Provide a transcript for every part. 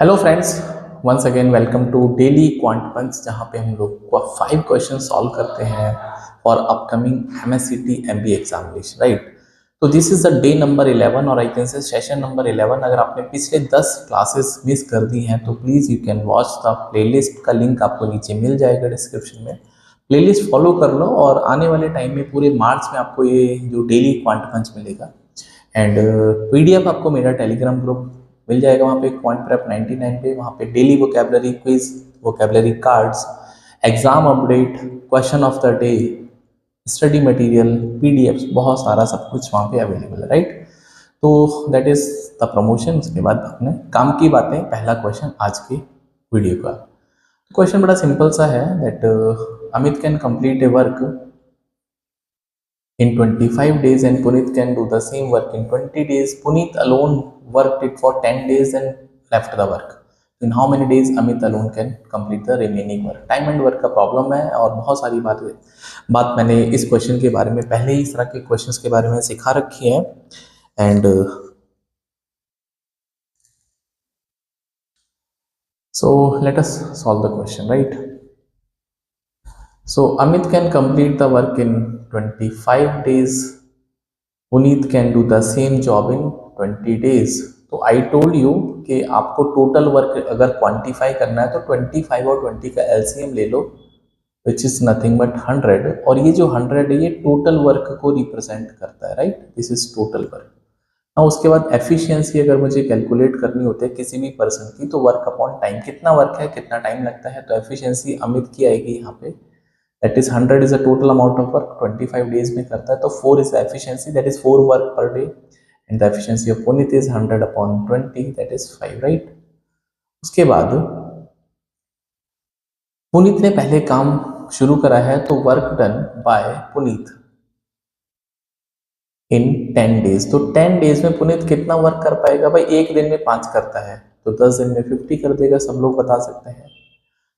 Hello friends, once again welcome to daily quant punch, जहाँ पे हम लोग को 5 क्वेश्चन सॉल्व करते हैं for upcoming MSCT MBA examination, right. तो this is the day number 11 और I can say session number 11। अगर आपने पिछले 10 क्लासेस मिस कर दी हैं तो please you can watch the playlist का लिंक आपको नीचे मिल जाएगा डिस्क्रिप्शन में। प्लेलिस्ट फॉलो कर लो और आने वाले टाइम में पूरे मार्च में आपको ये जो डेली क्वांट पंच मिलेगा एंड पीडीएफ आपको मेरा टेलीग्राम ग्रुप मिल जाएगा। वहाँ पे क्वांट प्रेप 99 पे वहाँ पे daily vocabulary quiz, vocabulary cards, exam update, question of the day, study material, PDF, बहुत सारा सब कुछ वहाँ पे अवेलेबल है, राइट। तो दैट इज द प्रमोशन। उसके बाद अपने काम की बातें, पहला क्वेश्चन आज के वीडियो का। क्वेश्चन बड़ा सिंपल सा है that Amit can complete A work in 25 days and Puneet can do the same work in 20 days. Puneet alone worked it for 10 days and left the work. In how many days Amit alone can complete the remaining work? Time and work का problem है और बहुत सारी बात मैंने इस question के बारे में पहले ही इस तरह के क्वेश्चंस के बारे में सिखा रखी है and so let us solve the question, right? So Amit can complete the work in 25 days. Puneet can do the same job in 20 days. तो आई टोल्ड यू कि आपको टोटल वर्क अगर क्वांटिफाई करना है तो 25 और 20 का एलसीएम ले लो, विच इज नथिंग बट 100। और ये जो 100 है ये टोटल वर्क को रिप्रेजेंट करता है, right. This is total work. हाँ, उसके बाद एफिशिएंसी अगर मुझे कैलकुलेट करनी होती है किसी भी पर्सन की, तो वर्क अपॉन टाइम, कितना वर्क है कितना टाइम लगता है, तो एफिशिएंसी अमित की आएगी यहाँ पे। That is 100 is the total amount of work, 25 days में करता है, तो 4 is the efficiency, that is 4 work per day and the efficiency of Puneet is 100 upon 20, that is 5, right. उसके बाद पुनीत ने पहले काम शुरू करा है तो work done by Puneet in 10 days. तो 10 डेज में पुनीत कितना वर्क कर पाएगा? भाई एक दिन में 5 करता है तो 10 दिन में 50 कर देगा, सब लोग बता सकते हैं।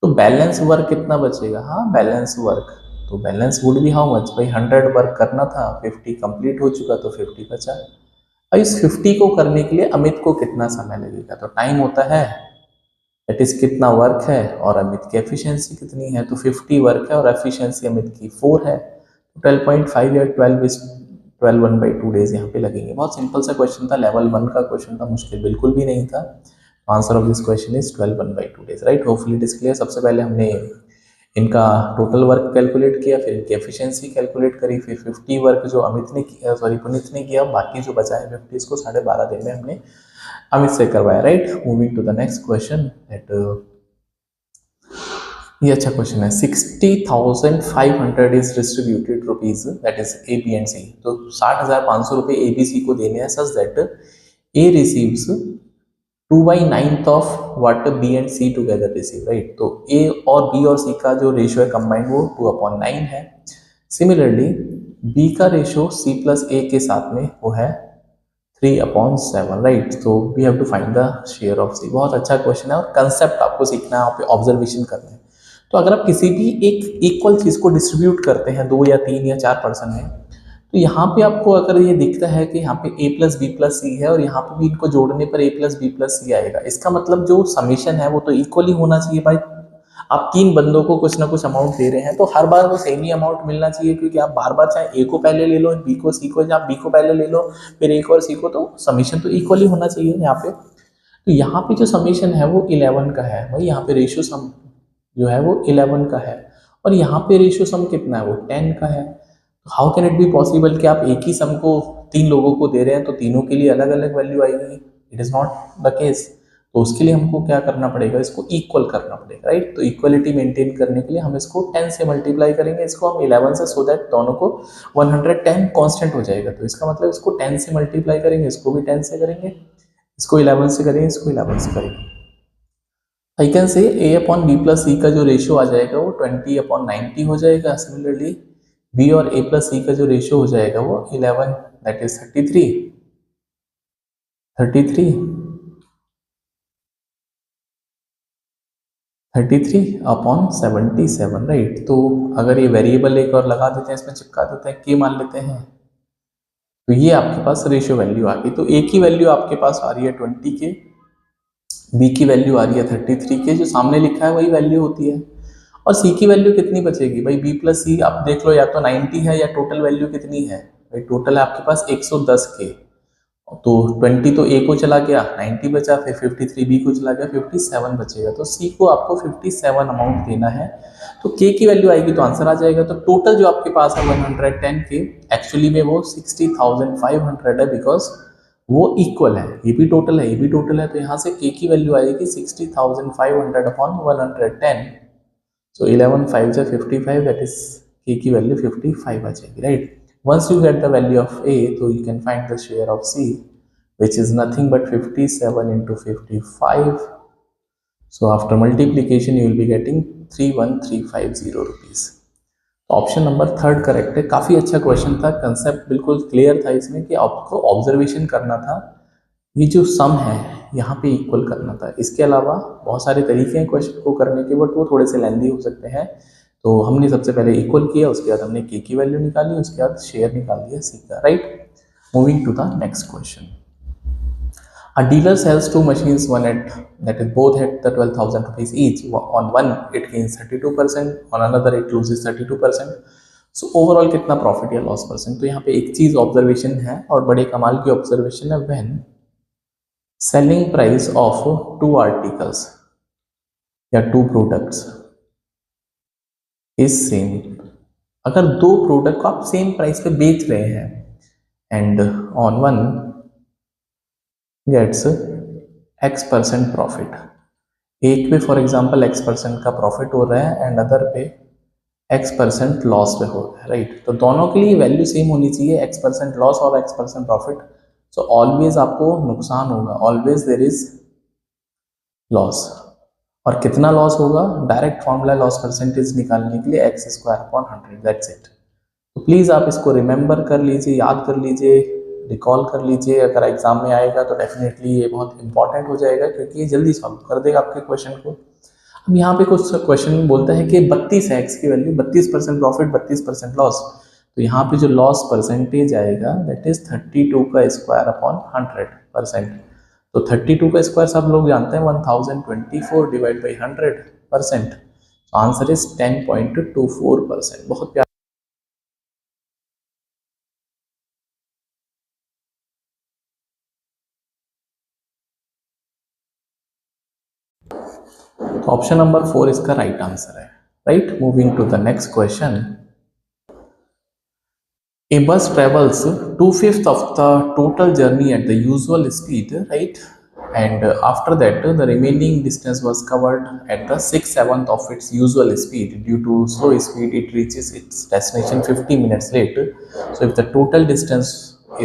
तो बैलेंस वर्क कितना बचेगा? हाँ, बैलेंस वर्क, तो balance would be how much? भाई 100 वर्क करना था, 50 कंप्लीट हो चुका तो 50 बचा। अब इस 50 को करने के लिए अमित को कितना समय लगेगा? तो टाइम होता है दैट इज कितना वर्क है और अमित की एफिशिएंसी कितनी है, तो 50 वर्क है और एफिशिएंसी अमित की 4 है, 12.5 या 12 1/2 डेज यहाँ पे लगेंगे। बहुत सिंपल सा क्वेश्चन था, लेवल 1 का क्वेश्चन था, मुश्किल बिल्कुल भी नहीं था। Answer of this question is 12 1/2 days, right. Hopefully it is clear. सबसे पहले हमने इनका टोटल वर्क कैलकुलेट किया, फिर इनकी एफिशिएंसी कैलकुलेट करी, फिर 50 वर्क जो अमित ने किया, सॉरी पुनीत ने किया, बाकी जो बचा है 50 इसको 12.5 दिन में हमने अमित से करवाया, right. Moving to the next question that ये अच्छा क्वेश्चन है। 60,500 is distributed rupees, that is A B and C. तो 60,500 रुपये ए बी सी को देने हैं such that A receives 2/9 of what B and C together receive, right. तो A और बी और सी का जो रेशियो है कंबाइंड वो 2/9 है। सिमिलरली बी का रेशियो सी प्लस ए के साथ में वो है 3/7, राइट। तो we have to find the share of C. बहुत अच्छा क्वेश्चन है और कंसेप्ट आपको सीखना है, आप ऑब्जर्वेशन करना है। तो अगर आप किसी भी एक इक्वल चीज को डिस्ट्रीब्यूट करते हैं 2 या 3 या 4 पर्सन में, तो यहाँ पे आपको अगर ये दिखता है कि यहाँ पे a प्लस बी प्लस सी है और यहाँ पे भी इनको जोड़ने पर a प्लस बी प्लस सी आएगा, इसका मतलब जो समीशन है वो तो इक्वली होना चाहिए। भाई आप 3 बंदों को कुछ ना कुछ अमाउंट दे रहे हैं तो हर बार वो सेम ही अमाउंट मिलना चाहिए, क्योंकि आप बार बार चाहे a को पहले ले लो, b को c को, या b को पहले ले लो फिर a को और c को, तो समीशन तो इक्वली होना चाहिए यहाँ पे। तो यहाँ पे जो समीशन है वो 11 का है। भाई यहाँ पे रेशियो सम जो है वो 11 का है और यहाँ पे रेशियो सम कितना है? वो 10 का है। How can it be possible कि आप एक ही सम को 3 लोगों को दे रहे हैं तो तीनों के लिए अलग अलग वैल्यू आएगी? It is not the case. तो उसके लिए हमको क्या करना पड़ेगा? इसको इक्वल करना पड़ेगा, राइट। तो इक्वलिटी मेंटेन करने के लिए हम इसको 10 से मल्टीप्लाई करेंगे, इसको हम 11 से, सो दैट दोनों को 110 कांस्टेंट हो जाएगा। तो इसका मतलब इसको 10 से मल्टीप्लाई करेंगे, इसको भी 10 से करेंगे, इसको 11 से करेंगे, इसको 11 से करेंगे। I can say a upon B plus C का जो रेशियो आ जाएगा वो 20/90 हो जाएगा। सिमिलरली b और a प्लस सी का जो रेशियो हो जाएगा वो 11, दैट इज 33/77, राइट। तो अगर ये वेरिएबल एक और लगा देते हैं, इसमें चिपका देते हैं, k मान लेते हैं, तो ये आपके पास रेशियो वैल्यू आ गई। तो एक ही वैल्यू आपके पास आ रही है 20 के बी की वैल्यू आ रही है 33 के, जो सामने लिखा है वही वैल्यू होती है। और सी की वैल्यू कितनी बचेगी भाई, बी प्लस सी आप देख लो, या तो 90 है या टोटल वैल्यू कितनी है भाई, टोटल है आपके पास 110 के, तो 20 तो ए को चला गया, 90 बचा, फिर 53 बी को चला गया, 57 बचेगा, तो सी को आपको 57 अमाउंट देना है। तो के की वैल्यू आएगी तो आंसर आ जाएगा। तो टोटल जो आपके पास है 110 के, एक्चुअली में वो 60,500 है, बिकॉज वो इक्वल है, ये भी टोटल है ये भी टोटल है, तो यहाँ से के की वैल्यू आएगी 60,500 अपॉन 110। सो 11 5 जा 55, दैट इज के की वैल्यू 55 आ जाएगी, right. Once you get the value of A, so you can find the share of C, which is nothing but 57 into 55. So after multiplication, you will be getting 31350 rupees. Option number third correct है। काफ़ी अच्छा question था, concept बिल्कुल clear था इसमें कि आपको observation करना था, ये जो सम है यहाँ पे इक्वल करना था। इसके अलावा बहुत सारे तरीके हैं क्वेश्चन को करने के, बट वो थोड़े से लेंदी हो सकते हैं। तो हमने सबसे पहले इक्वल किया, उसके बाद हमने के की वैल्यू निकाली, उसके बाद शेयर निकाल दिया सी का, right. Moving to the next question. A dealer sells two machines, one at that is both at the 12,000 rupees each. On one it gains 32%, on another it loses 32%. So overall कितना profit या loss percent. तो यहाँ पे एक चीज observation है और बड़े कमाल की ऑब्जर्वेशन है, when selling price of two articles या टू प्रोडक्ट्स इज सेम। अगर दो प्रोडक्ट को आप सेम प्राइस पे बेच रहे हैं and on one gets X% profit, एक पे फॉर एग्जांपल X% का प्रॉफिट हो रहा है एंड अदर पे X% लॉस पे हो रहा है, राइट। तो दोनों के लिए वैल्यू सेम होनी चाहिए, X% लॉस और X% प्रॉफिट। सो ऑलवेज आपको नुकसान होगा, ऑलवेज देयर इज लॉस। और कितना लॉस होगा, डायरेक्ट फॉर्मूला लॉस परसेंटेज निकालने के लिए x² / 100, दैट्स इट। तो प्लीज़ आप इसको रिमेंबर कर लीजिए, याद कर लीजिए, रिकॉल कर लीजिए। अगर एग्जाम में आएगा तो डेफिनेटली ये बहुत इंपॉर्टेंट हो जाएगा, क्योंकि ये जल्दी सॉल्व कर देगा आपके क्वेश्चन को। अब यहाँ पे कुछ क्वेश्चन बोलता है कि 32 है एक्स की वैल्यू, 32% प्रॉफिट 32% लॉस। तो यहाँ पे जो लॉस परसेंटेज आएगा दैट इज 32 का स्क्वायर अपॉन 100%। तो 32 का स्क्वायर सब लोग जानते हैं 1024 डिवाइड बाई 100%। Answer is 10.24%। बहुत प्यारा। तो ऑप्शन नंबर 4 इसका राइट आंसर है, right. Moving to the next question. A bus travels 2/5 of the total journey at the usual speed, right? And after that, the remaining distance was covered at the 6/7 of its usual speed. Due to slow speed, it reaches its destination 50 minutes later. So, if the total distance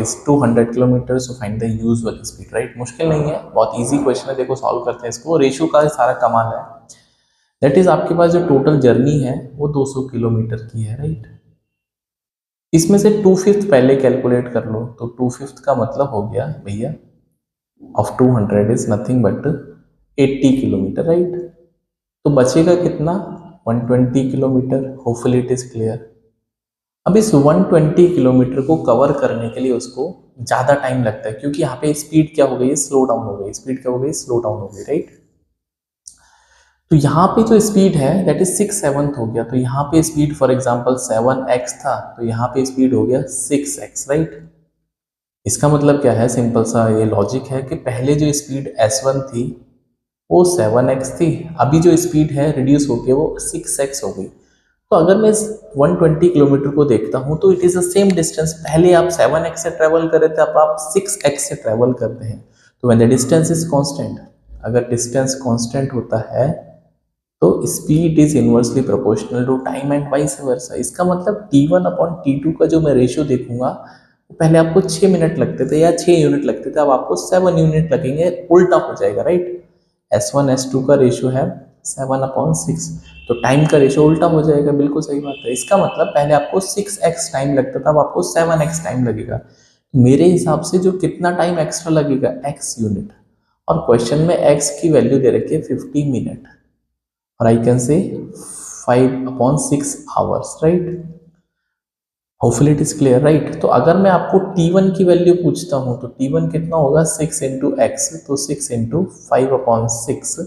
is 200 kilometers, so find the usual speed, right? मुश्किल नहीं है, बहुत easy question है। देखो solve करते हैं इसको। Ratio का सारा कमाल है। दैट इज आपके पास जो टोटल जर्नी है वो 200 किलोमीटर की है, राइट। इसमें से 2/5 पहले कैलकुलेट कर लो, तो 2/5 का मतलब हो गया भैया of 200 is nothing but 80 kilometre, right. तो बचेगा कितना, 120 kilometre. Hopefully it is clear. अब इस 120 किलोमीटर को कवर करने के लिए उसको ज़्यादा टाइम लगता है, क्योंकि यहाँ पे स्पीड क्या हो गई, स्लो डाउन हो गई। स्पीड क्या हो गई, स्लो डाउन हो गई, राइट। तो यहाँ पे जो स्पीड है दैट इज 6/7 हो गया। तो यहाँ पे स्पीड फॉर एग्जांपल 7x था, तो यहाँ पे स्पीड हो गया 6x, राइट। इसका मतलब क्या है, सिंपल सा ये लॉजिक है कि पहले जो स्पीड S1 थी वो 7x थी, अभी जो स्पीड है रिड्यूस होके वो 6x हो गई। तो अगर मैं 120 किलोमीटर को देखता हूँ तो it is the same distance. पहले आप 7x से ट्रेवल कर रहे थे, अब आप 6x से ट्रेवल करते हैं। तो when the distance is constant, अगर डिस्टेंस कांस्टेंट होता है तो speed is inversely proportional to time and vice versa. इसका मतलब T1 अपॉन T2 का जो मैं रेशियो देखूंगा, पहले आपको 6 मिनट लगते थे या 6 यूनिट लगते थे, अब आपको 7 यूनिट लगेंगे, उल्टा हो जाएगा, राइट। S1 S2 का रेशियो है 7/6, तो टाइम का रेशियो उल्टा हो जाएगा, बिल्कुल सही बात है। इसका मतलब पहले आपको 6x टाइम लगता था, अब आपको 7x टाइम लगेगा। मेरे हिसाब से जो कितना टाइम एक्स्ट्रा लगेगा, x यूनिट। और क्वेश्चन में x की वैल्यू दे रखी है 50 मिनट, और आई कैन से 5/6 hours, right. Hopefully it is clear right. तो अगर मैं आपको T1 की वैल्यू पूछता हूँ तो T1 कितना होगा 6 इंटू एक्स, तो 6 into 5/6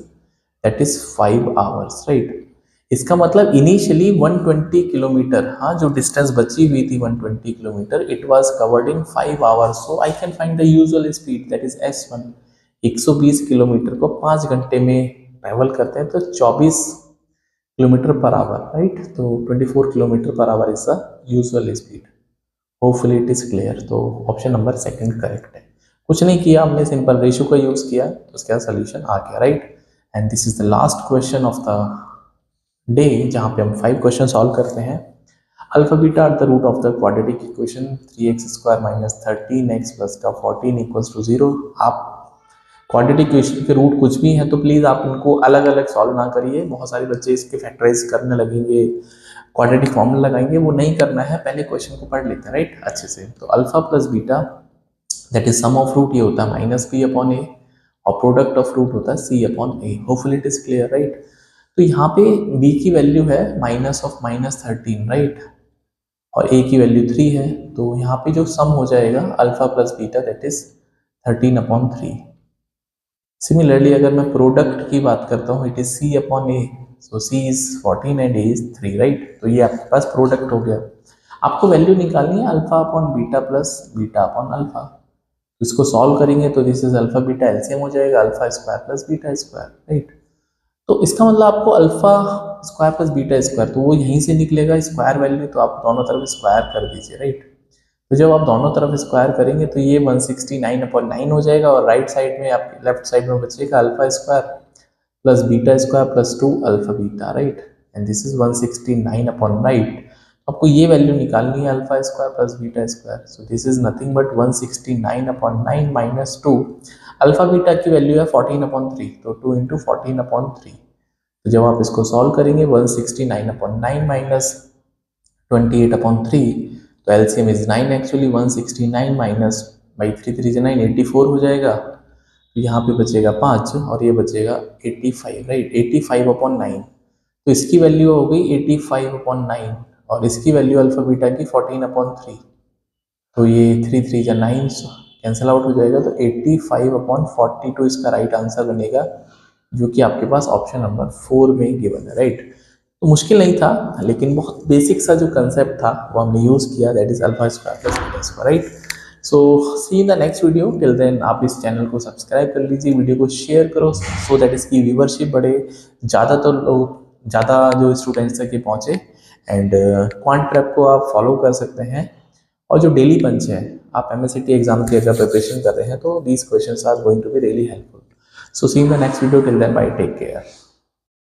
that is 5 hours right. इसका मतलब इनिशियली 120 किलोमीटर, हाँ जो डिस्टेंस बची हुई थी 120 kilometre, it was covered in 5 hours, so I can find the usual speed that is S1। 120 kilometre को 5 घंटे में ट्रैवल करते हैं तो 24 किलोमीटर पर आवर राइट, तो 24 kilometre per hour is the usual speed. Hopefully it is clear. तो option number second correct है। कुछ नहीं किया हमने, सिंपल रेशियो का यूज किया तो उसका सोल्यूशन आ गया right. And this is the last question of the day, जहाँ पे हम 5 क्वेश्चन सॉल्व करते हैं। Alpha beta are the root of the quadratic equation 3x² - 13x + का 14 = 0। आप क्वाड्रेटिक इक्वेशन के रूट कुछ भी हैं तो प्लीज़ आप इनको अलग अलग सॉल्व ना करिए। बहुत सारे बच्चे इसके फैक्टराइज करने लगेंगे, क्वाड्रेटिक फॉर्मूला लगाएंगे, वो नहीं करना है, पहले क्वेश्चन को पढ़ लेते हैं राइट अच्छे से। तो alpha plus beta that is sum of root, ये होता है -b/a, और प्रोडक्ट ऑफ रूट होता है c/a। Hopefully it is clear right. तो यहाँ पे b की वैल्यू है -13 राइट, और a की वैल्यू 3 है, तो यहाँ पे जो सम हो जाएगा alpha plus beta that is 13/3। Similarly अगर मैं प्रोडक्ट की बात करता हूँ it is c/a, so c is 14 and a is 3 right. तो ये आपके पास प्रोडक्ट हो गया। आपको वैल्यू निकालनी है alpha upon beta plus beta upon alpha. तो इसको सॉल्व करेंगे तो this is alpha beta LCM हो जाएगा alpha square plus beta square right. तो इसका मतलब आपको alpha square plus beta square, तो वो यहीं से निकलेगा स्क्वायर वैल्यू, तो आप दोनों तरफ स्क्वायर कर दीजिए राइट। तो जब आप दोनों तरफ स्क्वायर करेंगे तो ये 169/9 हो जाएगा, और राइट साइड में आपके लेफ्ट साइड में बचेगा alpha square plus beta square plus 2 alpha beta right, and this is 169/9। आपको ये वैल्यू निकालनी है alpha square plus beta square, so this is nothing but 169/9 minus 2। Alpha beta की वैल्यू है 14/3, तो 2 इंटू 14/3। तो जब आप इसको सॉल्व करेंगे 169/9 माइनस 28/3, तो LCM is 9 actually. 169 minus by 3 3 से 9 84 हो जाएगा, तो यहाँ पे बचेगा 5 और ये बचेगा 85 राइट, 85/9। तो इसकी वैल्यू हो गई 85/9 और इसकी वैल्यू अल्फा बीटा की 14/3, तो ये 3 3 या 9 कैंसिल आउट हो जाएगा, तो 85/42 इसका राइट आंसर बनेगा, जो कि आपके पास ऑप्शन नंबर 4 में गिवन है राइट। तो मुश्किल नहीं था, लेकिन बहुत बेसिक सा जो कंसेप्ट था वो हमने यूज़ किया, that is alpha square plus beta square right. So see in the next video, till then आप इस चैनल को सब्सक्राइब कर लीजिए, वीडियो को शेयर करो सो दैट इसकी व्यूवरशिप बढ़े, ज़्यादातर लोग, ज़्यादा जो स्टूडेंट्स तक ये पहुँचे। एंड क्वांट प्रेप को आप फॉलो कर सकते हैं, और जो डेली पंच है, आप MSCT एग्जाम की अगर प्रिपरेशन कर रहे हैं तो these questions are going to be really helpful. So see in the next video, till then bye, take care.